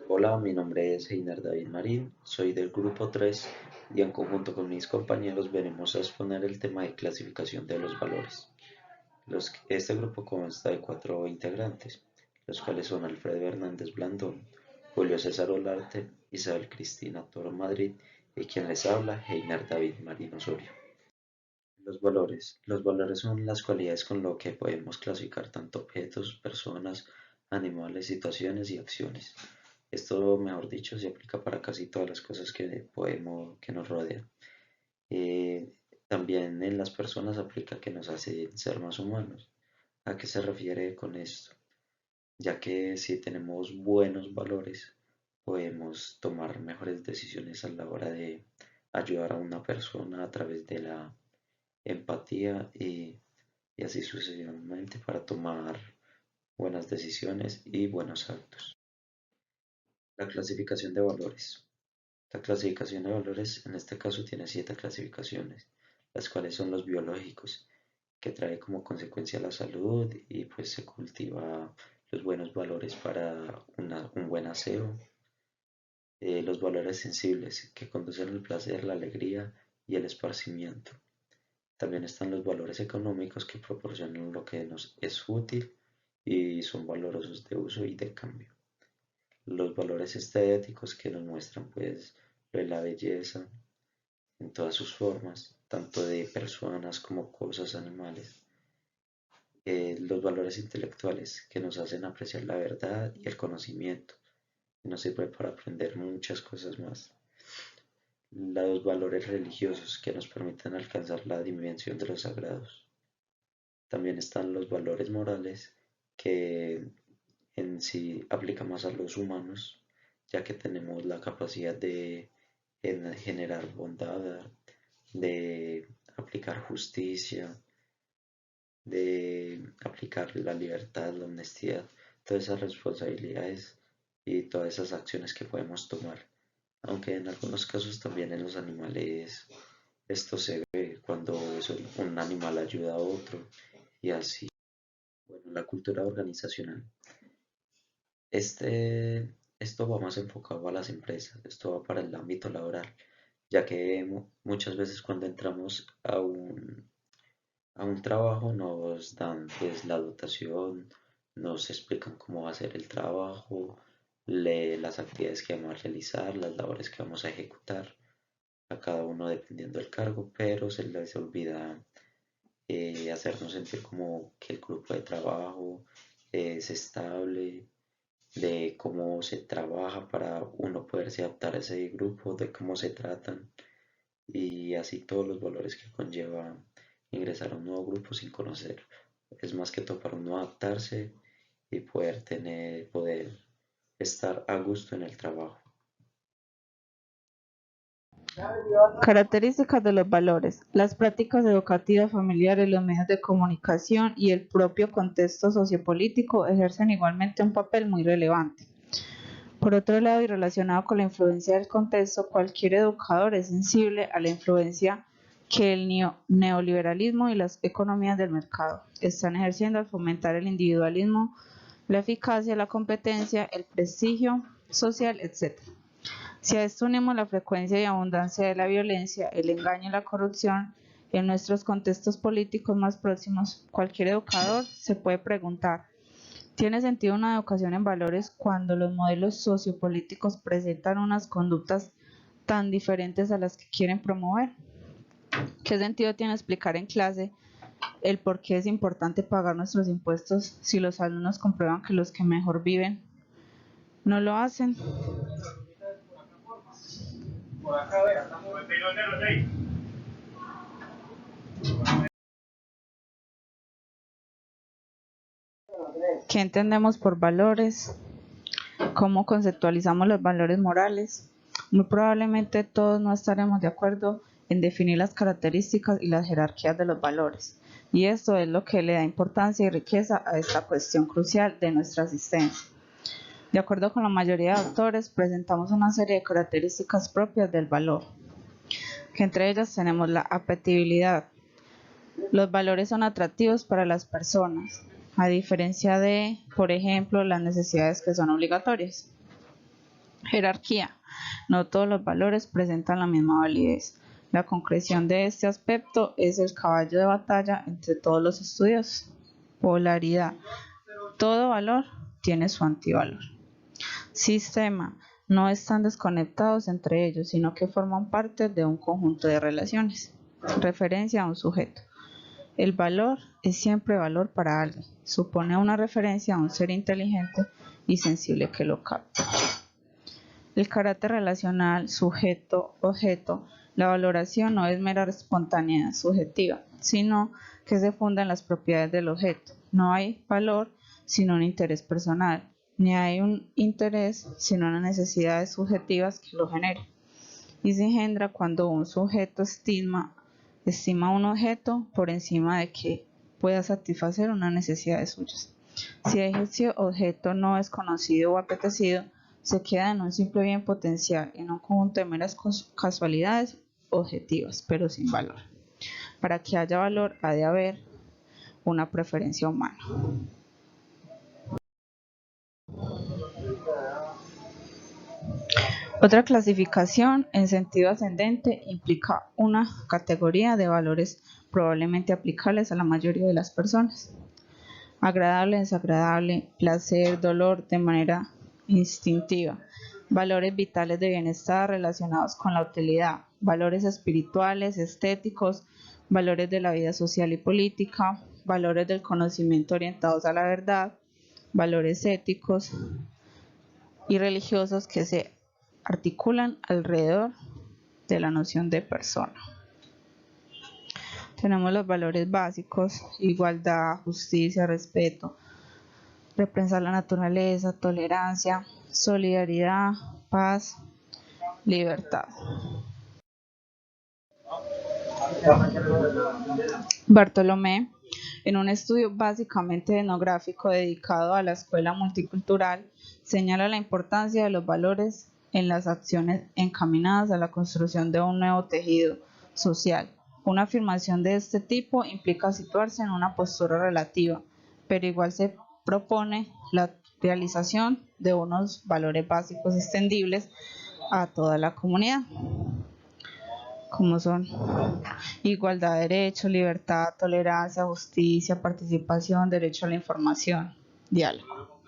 Hola, mi nombre es Heiner David Marín, soy del grupo 3 y en conjunto con mis compañeros venimos a exponer el tema de clasificación de los valores. Este grupo consta de 4 integrantes, los cuales son Alfredo Hernández Blandón, Julio César Olarte, Isabel Cristina Toro Madrid y quien les habla, Heiner David Marín Osorio. Los valores. Los valores son las cualidades con lo que podemos clasificar tanto objetos, personas, animales, situaciones y acciones. Esto, mejor dicho, se aplica para casi todas las cosas que nos rodean. Eh, También en las personas aplica que nos hace ser más humanos. ¿A qué se refiere con esto? Ya que si tenemos buenos valores, podemos tomar mejores decisiones a la hora de ayudar a una persona a través de la empatía y así sucesivamente para tomar buenas decisiones y buenos actos. La clasificación de valores. La clasificación de valores en este caso tiene 7 clasificaciones, las cuales son los biológicos, que trae como consecuencia la salud y pues se cultiva los buenos valores para un buen aseo. Los valores sensibles, que conducen al placer, la alegría y el esparcimiento. También están los valores económicos que proporcionan lo que nos es útil y son valorosos de uso y de cambio. Los valores estéticos que nos muestran pues lo de la belleza en todas sus formas, tanto de personas como cosas, animales. Los valores intelectuales que nos hacen apreciar la verdad y el conocimiento, que nos sirve para aprender muchas cosas más. Los valores religiosos que nos permiten alcanzar la dimensión de los sagrados. También están los valores morales que en sí aplican más a los humanos, ya que tenemos la capacidad de generar bondad, de aplicar justicia, de aplicar la libertad, la honestidad, todas esas responsabilidades y todas esas acciones que podemos tomar. Aunque en algunos casos también en los animales esto se ve cuando un animal ayuda a otro y así. Bueno, la cultura organizacional. Esto va más enfocado a las empresas, esto va para el ámbito laboral, ya que muchas veces cuando entramos a un trabajo nos dan pues la dotación, nos explican cómo va a ser el trabajo, las actividades que vamos a realizar, las labores que vamos a ejecutar, a cada uno dependiendo del cargo, pero se les olvida hacernos sentir como que el grupo de trabajo es estable, de cómo se trabaja para uno poderse adaptar a ese grupo, de cómo se tratan y así todos los valores que conlleva ingresar a un nuevo grupo sin conocer. Es más que todo para uno adaptarse y poder estar a gusto en el trabajo. Características de los valores. Las prácticas educativas familiares, los medios de comunicación y el propio contexto sociopolítico ejercen igualmente un papel muy relevante. Por otro lado, y relacionado con la influencia del contexto, cualquier educador es sensible a la influencia que el neoliberalismo y las economías del mercado están ejerciendo al fomentar el individualismo, la eficacia, la competencia, el prestigio social, etc. Si a esto unimos la frecuencia y abundancia de la violencia, el engaño y la corrupción en nuestros contextos políticos más próximos, cualquier educador se puede preguntar: ¿tiene sentido una educación en valores cuando los modelos sociopolíticos presentan unas conductas tan diferentes a las que quieren promover? ¿Qué sentido tiene explicar en clase el por qué es importante pagar nuestros impuestos si los alumnos comprueban que los que mejor viven no lo hacen? ¿Qué entendemos por valores? ¿Cómo conceptualizamos los valores morales? Muy probablemente todos no estaremos de acuerdo en definir las características y las jerarquías de los valores, y esto es lo que le da importancia y riqueza a esta cuestión crucial de nuestra existencia. De acuerdo con la mayoría de autores, presentamos una serie de características propias del valor, que entre ellas tenemos la apetibilidad. Los valores son atractivos para las personas, a diferencia de, por ejemplo, las necesidades que son obligatorias. Jerarquía. No todos los valores presentan la misma validez. La concreción de este aspecto es el caballo de batalla entre todos los estudios. Polaridad. Todo valor tiene su antivalor. Sistema. No están desconectados entre ellos, sino que forman parte de un conjunto de relaciones. Referencia a un sujeto. El valor es siempre valor para alguien. Supone una referencia a un ser inteligente y sensible que lo capta. El carácter relacional sujeto-objeto. La valoración no es mera espontaneidad subjetiva, sino que se funda en las propiedades del objeto. No hay valor sino un interés personal, ni hay un interés sino unas necesidades subjetivas que lo generen. Y se engendra cuando un sujeto estima un objeto por encima de que pueda satisfacer unas necesidades suyas. Si ese objeto no es conocido o apetecido, se queda en un simple bien potencial, en un conjunto de meras casualidades objetivas, pero sin valor. Para que haya valor, ha de haber una preferencia humana. Otra clasificación en sentido ascendente implica una categoría de valores probablemente aplicables a la mayoría de las personas. Agradable, desagradable, placer, dolor, de manera instintiva. Valores vitales de bienestar relacionados con la utilidad. Valores espirituales, estéticos, valores de la vida social y política, valores del conocimiento orientados a la verdad, valores éticos y religiosos que se articulan alrededor de la noción de persona. Tenemos los valores básicos: igualdad, justicia, respeto, repensar la naturaleza, tolerancia, solidaridad, paz, libertad. Bartolomé, en un estudio básicamente etnográfico dedicado a la escuela multicultural, señala la importancia de los valores en las acciones encaminadas a la construcción de un nuevo tejido social. Una afirmación de este tipo implica situarse en una postura relativa, pero igual se propone la realización de unos valores básicos extendibles a toda la comunidad, como son igualdad de derechos, libertad, tolerancia, justicia, participación, derecho a la información, diálogo.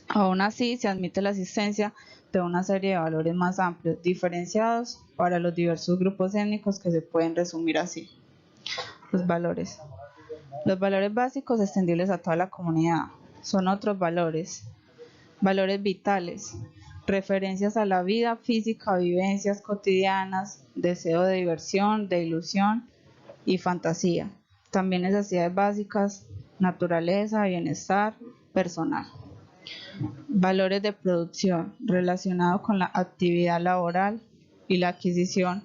Aún así, se admite la existencia de una serie de valores más amplios, diferenciados para los diversos grupos étnicos, que se pueden resumir así. Los valores. Los valores básicos extendibles a toda la comunidad son otros valores. Valores vitales. Referencias a la vida física, vivencias cotidianas, deseo de diversión, de ilusión y fantasía. También necesidades básicas, naturaleza, bienestar personal. Valores de producción relacionados con la actividad laboral y la adquisición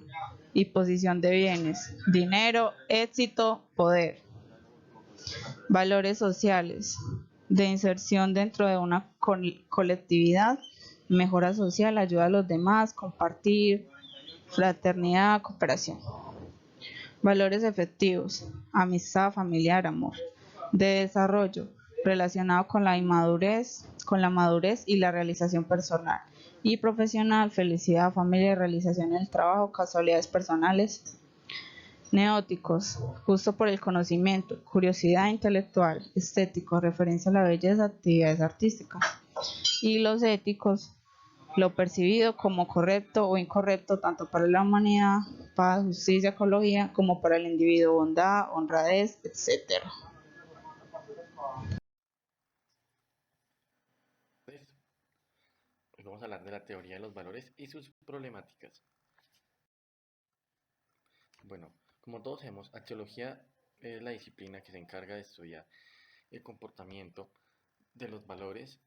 y posición de bienes, dinero, éxito, poder. Valores sociales de inserción dentro de una colectividad, mejora social, ayuda a los demás, compartir, fraternidad, cooperación. Valores efectivos, amistad, familiar, amor. De desarrollo, relacionado con la madurez y la realización personal. Y profesional, felicidad, familia, realización en el trabajo, casualidades personales. Neóticos, gusto por el conocimiento, curiosidad intelectual, estético, referencia a la belleza, actividades artísticas. Y los éticos, lo percibido como correcto o incorrecto tanto para la humanidad, paz, justicia, ecología, como para el individuo, bondad, honradez, etc. Hoy vamos a hablar de la teoría de los valores y sus problemáticas. Bueno, como todos sabemos, axiología es la disciplina que se encarga de estudiar el comportamiento de los valores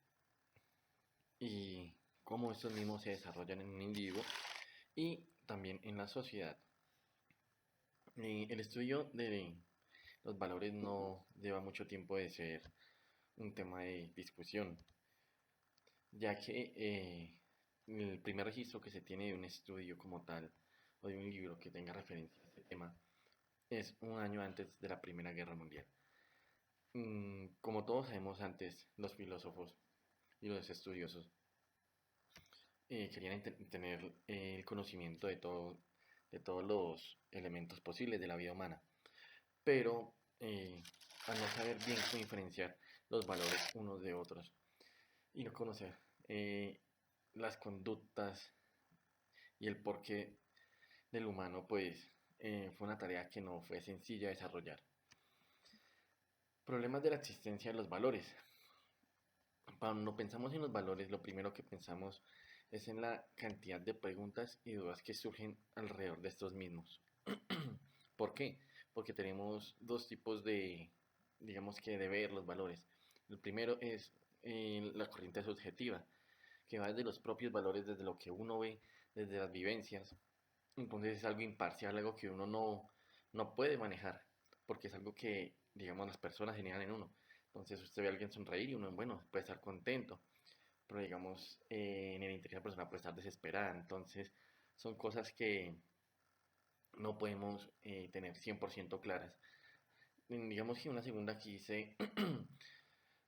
y cómo estos mismos se desarrollan en un individuo y también en la sociedad. El estudio de los valores no lleva mucho tiempo de ser un tema de discusión, ya que el primer registro que se tiene de un estudio como tal o de un libro que tenga referencia a este tema es un año antes de la Primera Guerra Mundial. Como todos sabemos antes, los filósofos y los estudiosos querían tener el conocimiento de todos los elementos posibles de la vida humana, pero al no saber bien cómo diferenciar los valores unos de otros y no conocer las conductas y el porqué del humano, pues fue una tarea que no fue sencilla de desarrollar. Problemas de la existencia de los valores. Cuando pensamos en los valores, lo primero que pensamos es en la cantidad de preguntas y dudas que surgen alrededor de estos mismos. ¿Por qué? Porque tenemos dos tipos de, digamos que, de ver los valores. El primero es la corriente subjetiva, que va desde los propios valores, desde lo que uno ve, desde las vivencias. Entonces es algo imparcial, algo que uno no puede manejar, porque es algo que, digamos, las personas generan en uno. Entonces usted ve a alguien sonreír y uno, bueno, puede estar contento, pero digamos, en el interior de la persona puede estar desesperada. Entonces son cosas que no podemos tener 100% claras. Digamos que una segunda aquí dice,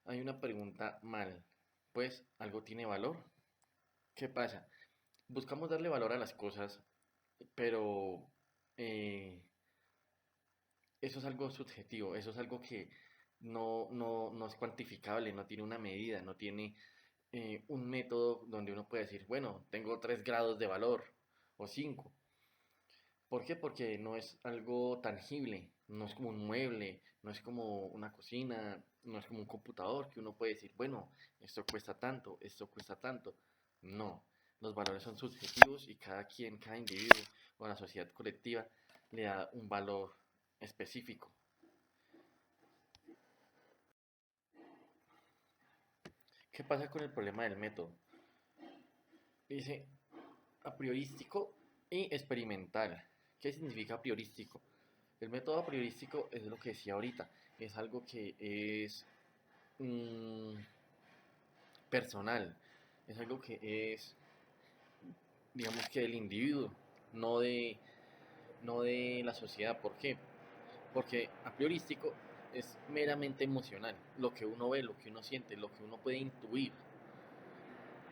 hay una pregunta mal, pues algo tiene valor. ¿Qué pasa? Buscamos darle valor a las cosas, pero eh, eso es algo subjetivo, eso es algo que no es cuantificable, no tiene una medida, no tiene un método donde uno puede decir, bueno, tengo 3 grados de valor o 5. ¿Por qué? Porque no es algo tangible, no es como un mueble, no es como una cocina, no es como un computador que uno puede decir, bueno, esto cuesta tanto, esto cuesta tanto. No, los valores son subjetivos y cada quien, cada individuo o la sociedad colectiva le da un valor específico. ¿Qué pasa con el problema del método? Dice a priorístico y experimental. ¿Qué significa a priorístico? El método a priorístico es lo que decía ahorita, es algo que es personal, es algo que es, digamos que del individuo, no de la sociedad. ¿Por qué? Porque a priorístico es meramente emocional, lo que uno ve, lo que uno siente, lo que uno puede intuir.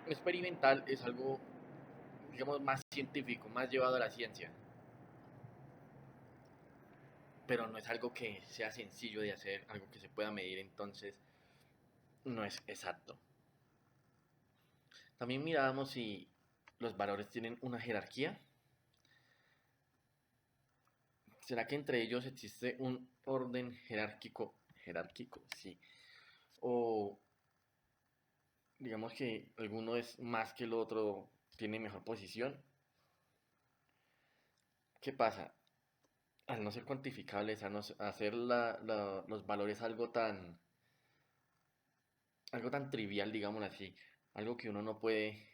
Experimental es algo, digamos, más científico, más llevado a la ciencia, pero no es algo que sea sencillo de hacer, algo que se pueda medir, entonces no es exacto. También mirábamos si los valores tienen una jerarquía. ¿Será que entre ellos existe un orden jerárquico? Jerárquico, sí. O digamos que alguno es más que el otro, tiene mejor posición. ¿Qué pasa? Al no ser cuantificables, a hacer los valores algo tan trivial, digámoslo así, algo que uno no puede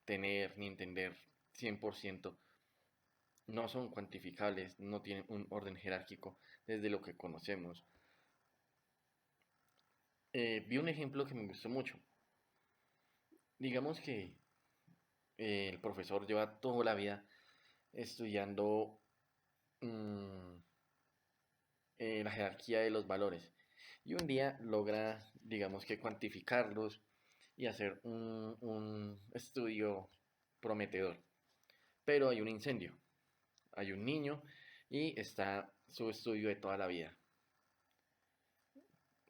tener ni entender 100%, no son cuantificables, no tienen un orden jerárquico desde lo que conocemos. Vi un ejemplo que me gustó mucho. Digamos que el profesor lleva toda la vida estudiando mmm, la jerarquía de los valores y un día logra, digamos que cuantificarlos y hacer un estudio prometedor. Pero hay un incendio, hay un niño y está su estudio de toda la vida.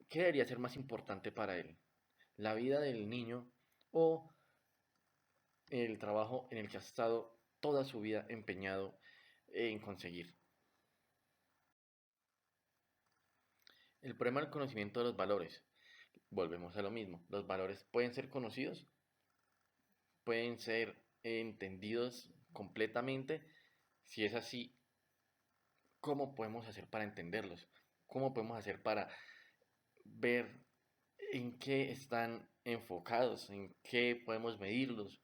¿Qué debería ser más importante para él? ¿La vida del niño o el trabajo en el que ha estado toda su vida empeñado en conseguir? El problema del conocimiento de los valores. Volvemos a lo mismo. Los valores pueden ser conocidos, pueden ser entendidos completamente. Si es así, ¿cómo podemos hacer para entenderlos? ¿Cómo podemos hacer para ver en qué están enfocados, en qué podemos medirlos?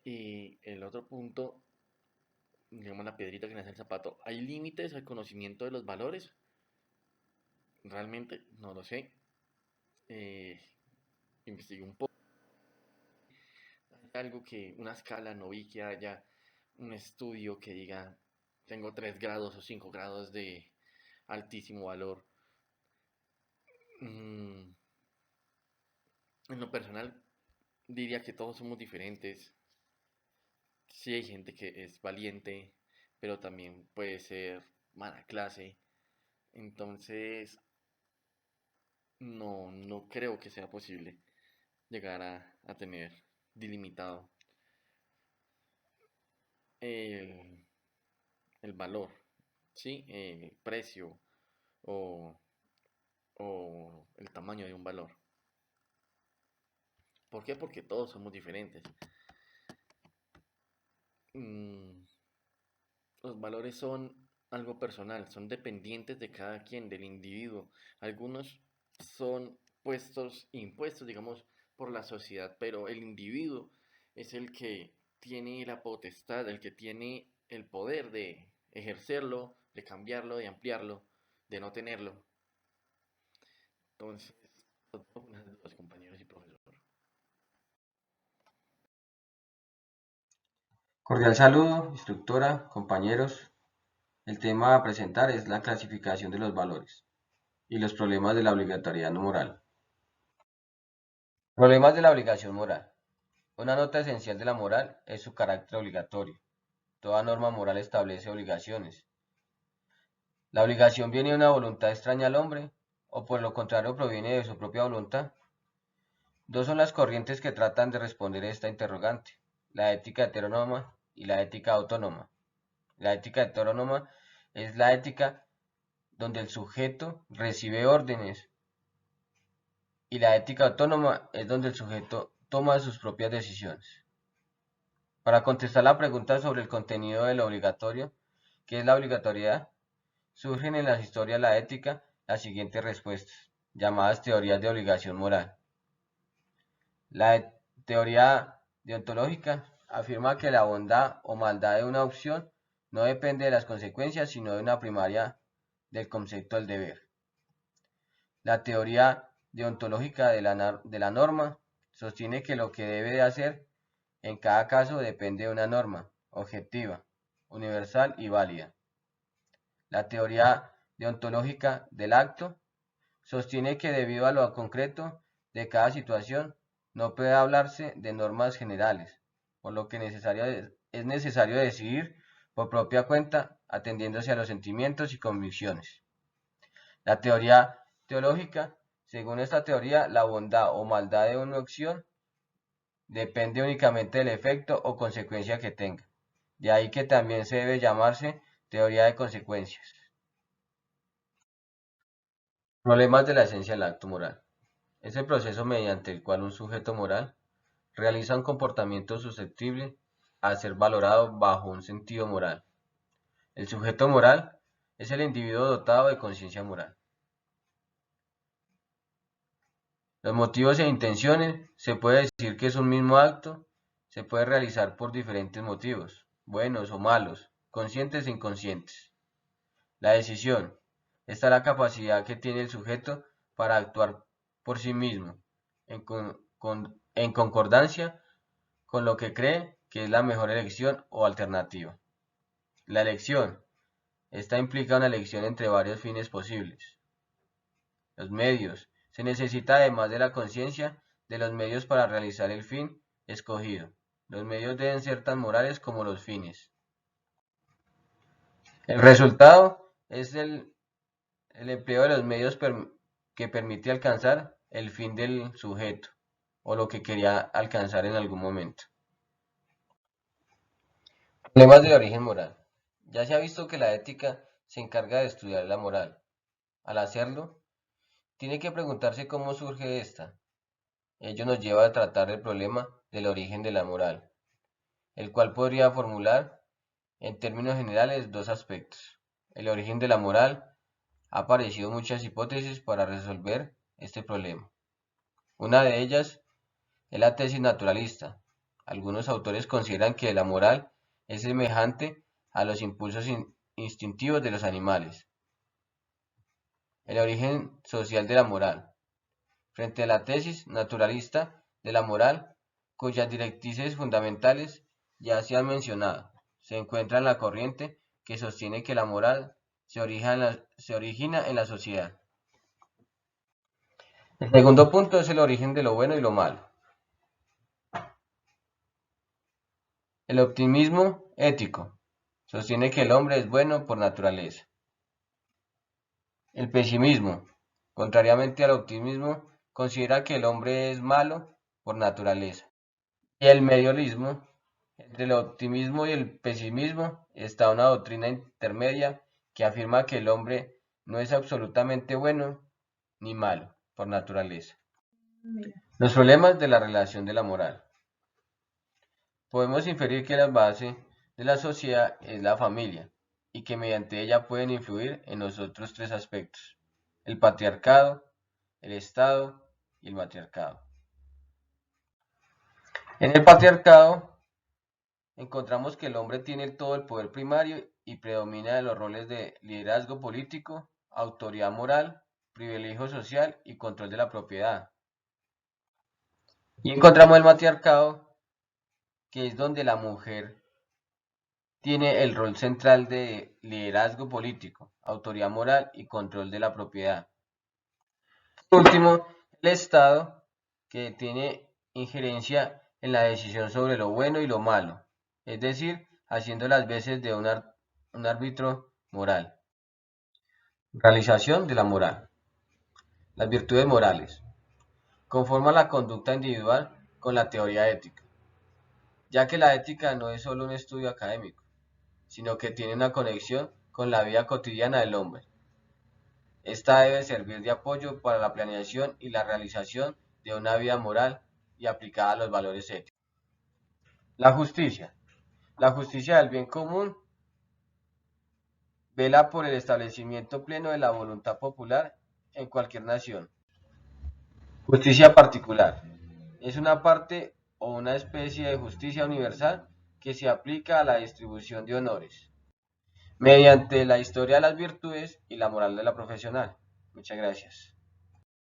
Y el otro punto, digamos la piedrita que nace el zapato, ¿hay límites al conocimiento de los valores? Realmente no lo sé. Eh, Investigué un poco. Hay algo que, una escala, no vi que haya un estudio que diga tengo 3 grados o 5 grados de altísimo valor. Mm, en lo personal, diría que todos somos diferentes. Sí hay gente que es valiente, pero también puede ser mala clase. Entonces, no creo que sea posible llegar a tener delimitado el, el valor, ¿sí? El precio o, o el tamaño de un valor. ¿Por qué? Porque todos somos diferentes. Mm, los valores son algo personal, son dependientes de cada quien, del individuo. Algunos son impuestos, digamos, por la sociedad, pero el individuo es el que tiene la potestad, el que tiene el poder de ejercerlo, de cambiarlo, de ampliarlo, de no tenerlo. Entonces, los compañeros y profesor. Cordial saludo, instructora, compañeros. El tema a presentar es la clasificación de los valores y los problemas de la obligatoriedad no moral. Problemas de la obligación moral. Una nota esencial de la moral es su carácter obligatorio. Toda norma moral establece obligaciones. ¿La obligación viene de una voluntad extraña al hombre o por lo contrario proviene de su propia voluntad? Dos son las corrientes que tratan de responder esta interrogante, la ética heteronoma y la ética autónoma. La ética heteronoma es la ética donde el sujeto recibe órdenes y la ética autónoma es donde el sujeto toma sus propias decisiones. Para contestar la pregunta sobre el contenido de lo obligatorio, ¿qué es la obligatoriedad? Surgen en las historias de la ética las siguientes respuestas, llamadas teorías de obligación moral. La teoría deontológica afirma que la bondad o maldad de una opción no depende de las consecuencias, sino de una primaria del concepto del deber. La teoría deontológica de la norma sostiene que lo que debe de hacer en cada caso depende de una norma objetiva, universal y válida. La teoría deontológica del acto sostiene que debido a lo concreto de cada situación no puede hablarse de normas generales, por lo que es necesario decidir por propia cuenta atendiéndose a los sentimientos y convicciones. La teoría teológica, según esta teoría, la bondad o maldad de una acción depende únicamente del efecto o consecuencia que tenga. De ahí que también se debe llamarse teoría de consecuencias. Problemas de la esencia del acto moral. Es el proceso mediante el cual un sujeto moral realiza un comportamiento susceptible a ser valorado bajo un sentido moral. El sujeto moral es el individuo dotado de conciencia moral. Los motivos e intenciones, se puede decir que es un mismo acto, se puede realizar por diferentes motivos, buenos o malos, conscientes e inconscientes. La decisión, esta es la capacidad que tiene el sujeto para actuar por sí mismo, en concordancia con lo que cree que es la mejor elección o alternativa. La elección, esta implica una elección entre varios fines posibles. Los medios, se necesita además de la conciencia de los medios para realizar el fin escogido. Los medios deben ser tan morales como los fines. El resultado es el empleo de los medios que permite alcanzar el fin del sujeto o lo que quería alcanzar en algún momento. Problemas de origen moral. Ya se ha visto que la ética se encarga de estudiar la moral. Al hacerlo, tiene que preguntarse cómo surge esta. Ello nos lleva a tratar el problema del origen de la moral, el cual podría formular en términos generales dos aspectos. El origen de la moral. Ha aparecido muchas hipótesis para resolver este problema. Una de ellas es la tesis naturalista. Algunos autores consideran que la moral es semejante a los impulsos instintivos de los animales. El origen social de la moral. Frente a la tesis naturalista de la moral, cuyas directrices fundamentales ya se han mencionado, se encuentra la corriente que sostiene que la moral se origina en la sociedad. El segundo punto es el origen de lo bueno y lo malo. El optimismo ético sostiene que el hombre es bueno por naturaleza. El pesimismo, contrariamente al optimismo, considera que el hombre es malo por naturaleza. Y el medialismo, entre el optimismo y el pesimismo, está una doctrina intermedia que afirma que el hombre no es absolutamente bueno ni malo por naturaleza. Los problemas de la relación de la moral. Podemos inferir que la base de la sociedad es la familia y que mediante ella pueden influir en los otros tres aspectos: el patriarcado, el Estado y el matriarcado. En el patriarcado encontramos que el hombre tiene todo el poder primario y predomina en los roles de liderazgo político, autoridad moral, privilegio social y control de la propiedad. Y encontramos el matriarcado, que es donde la mujer tiene el rol central de liderazgo político, autoridad moral y control de la propiedad. Por último, el Estado, que tiene injerencia en la decisión sobre lo bueno y lo malo, es decir, haciendo las veces de un árbitro moral. Realización de la moral. Las virtudes morales. Conforman la conducta individual con la teoría ética, ya que la ética no es solo un estudio académico, sino que tiene una conexión con la vida cotidiana del hombre. Esta debe servir de apoyo para la planeación y la realización de una vida moral y aplicada a los valores éticos. La justicia. La justicia del bien común vela por el establecimiento pleno de la voluntad popular en cualquier nación. Justicia particular. Es una parte o una especie de justicia universal que se aplica a la distribución de honores, mediante la historia de las virtudes y la moral de la profesional. Muchas gracias.